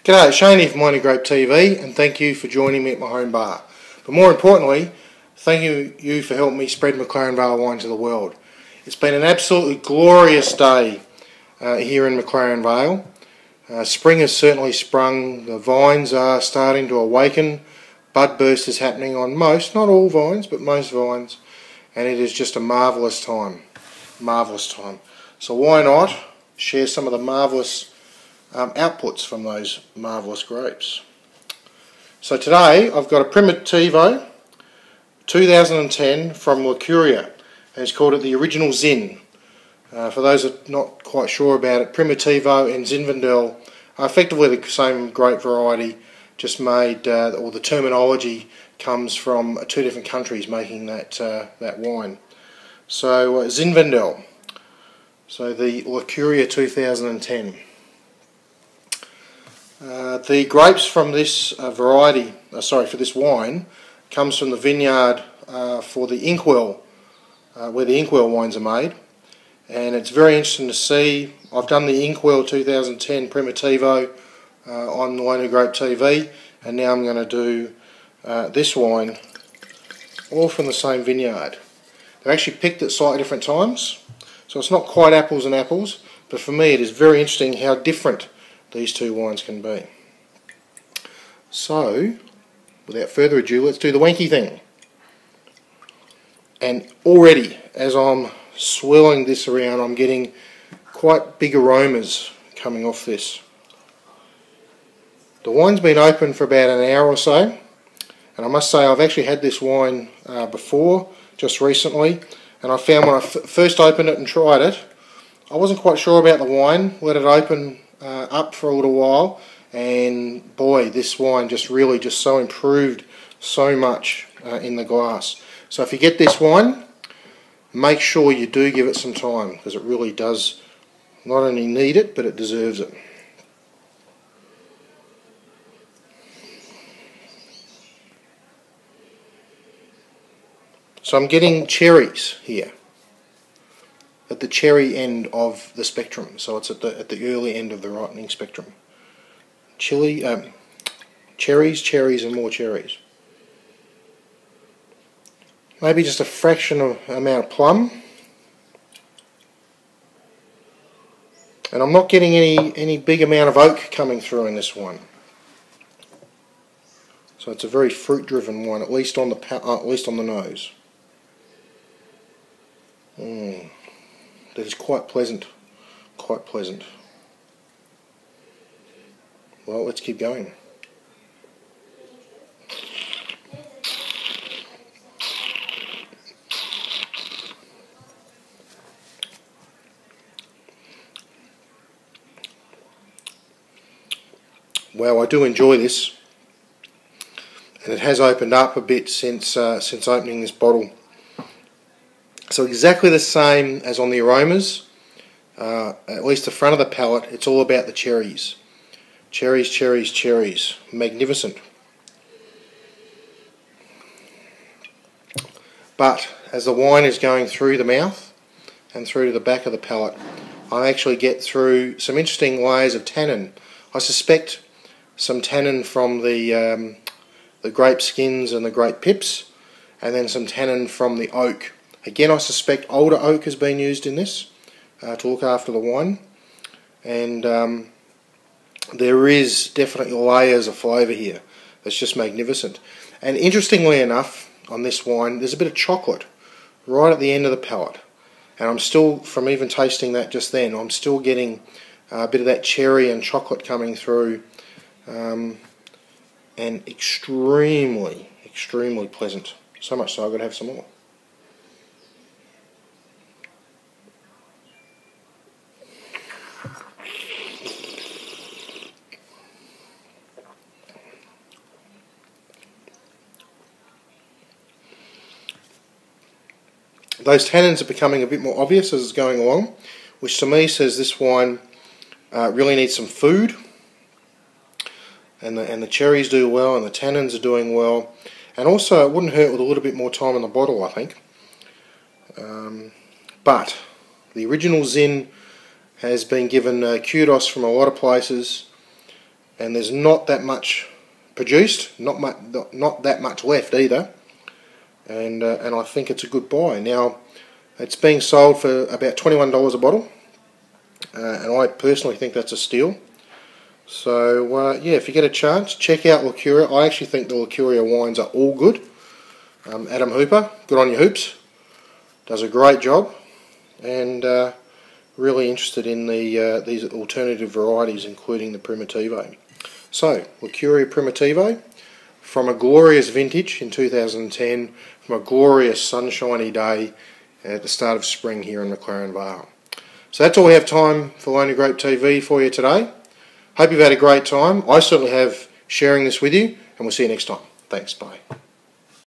G'day, Shane here from Grape TV, and thank you for joining me at my home bar. But more importantly, thank you for helping me spread McLaren Vale wine to the world. It's been an absolutely glorious day here in McLaren Vale. Spring has certainly sprung, the vines are starting to awaken, bud burst is happening on most, not all vines, but most vines, and it is just a marvellous time. Marvellous time. So why not share some of the marvellous outputs from those marvellous grapes. So today I've got a Primotivo 2010 from Curio, and it's called it the Original Zin. For those that are not quite sure about it, Primotivo and Zinfandel are effectively the same grape variety, just made, or the terminology comes from two different countries making that wine. So Zinfandel, so the Curio 2010. The grapes from this for this wine, comes from the vineyard for the Inkwell, where the Inkwell wines are made, and it's very interesting to see. I've done the Inkwell 2010 Primotivo on Grape TV, and now I'm going to do this wine, all from the same vineyard. They're actually picked at slightly different times, so it's not quite apples and apples, but for me it is very interesting how different these two wines can be. So, without further ado, let's do the wanky thing. And already, as I'm swirling this around, I'm getting quite big aromas coming off this. The wine's been open for about an hour or so, and I must say I've actually had this wine before, just recently, and I found when I first opened it and tried it, I wasn't quite sure about the wine. Let it open up for a little while, and boy, this wine just so improved so much in the glass. So if you get this wine, make sure you do give it some time, because it really does not only need it, but it deserves it. So I'm getting cherries here, at the cherry end of the spectrum, so it's at the early end of the ripening spectrum. Cherries, and more cherries. Maybe just a fraction of amount of plum, and I'm not getting any big amount of oak coming through in this one. So it's a very fruit-driven one, at least on the nose. That is quite pleasant, quite pleasant. Well, let's keep going. Well, I do enjoy this, and it has opened up a bit since opening this bottle. So exactly the same as on the aromas, at least the front of the palate, it's all about the cherries. Cherries, cherries, cherries. Magnificent. But as the wine is going through the mouth and through to the back of the palate, I actually get through some interesting layers of tannin. I suspect some tannin from the grape skins and the grape pips, and then some tannin from the oak. Again, I suspect older oak has been used in this to look after the wine, and there is definitely layers of flavour here. That's just magnificent. And interestingly enough, on this wine, there's a bit of chocolate right at the end of the palate, and I'm still, from even tasting that just then, I'm still getting a bit of that cherry and chocolate coming through, and extremely, extremely pleasant. So much so I've got to have some more. Those tannins are becoming a bit more obvious as it's going along, which to me says this wine really needs some food, and the cherries do well, and the tannins are doing well, and also it wouldn't hurt with a little bit more time in the bottle, I think. But the Original Zin has been given kudos from a lot of places. and there's not that much produced, not that much left either, and I think it's a good buy. Now, it's being sold for about $21 a bottle, and I personally think that's a steal. So yeah, if you get a chance, check out Curio. I actually think the Curio wines are all good. Adam Hooper, good on your hoops, does a great job, and really interested in these alternative varieties, including the Primotivo. So, Curio Primotivo, from a glorious vintage in 2010, from a glorious sunshiny day at the start of spring here in McLaren Vale. So that's all we have time for Lonely Grape TV for you today. Hope you've had a great time. I certainly have sharing this with you, and we'll see you next time. Thanks, bye.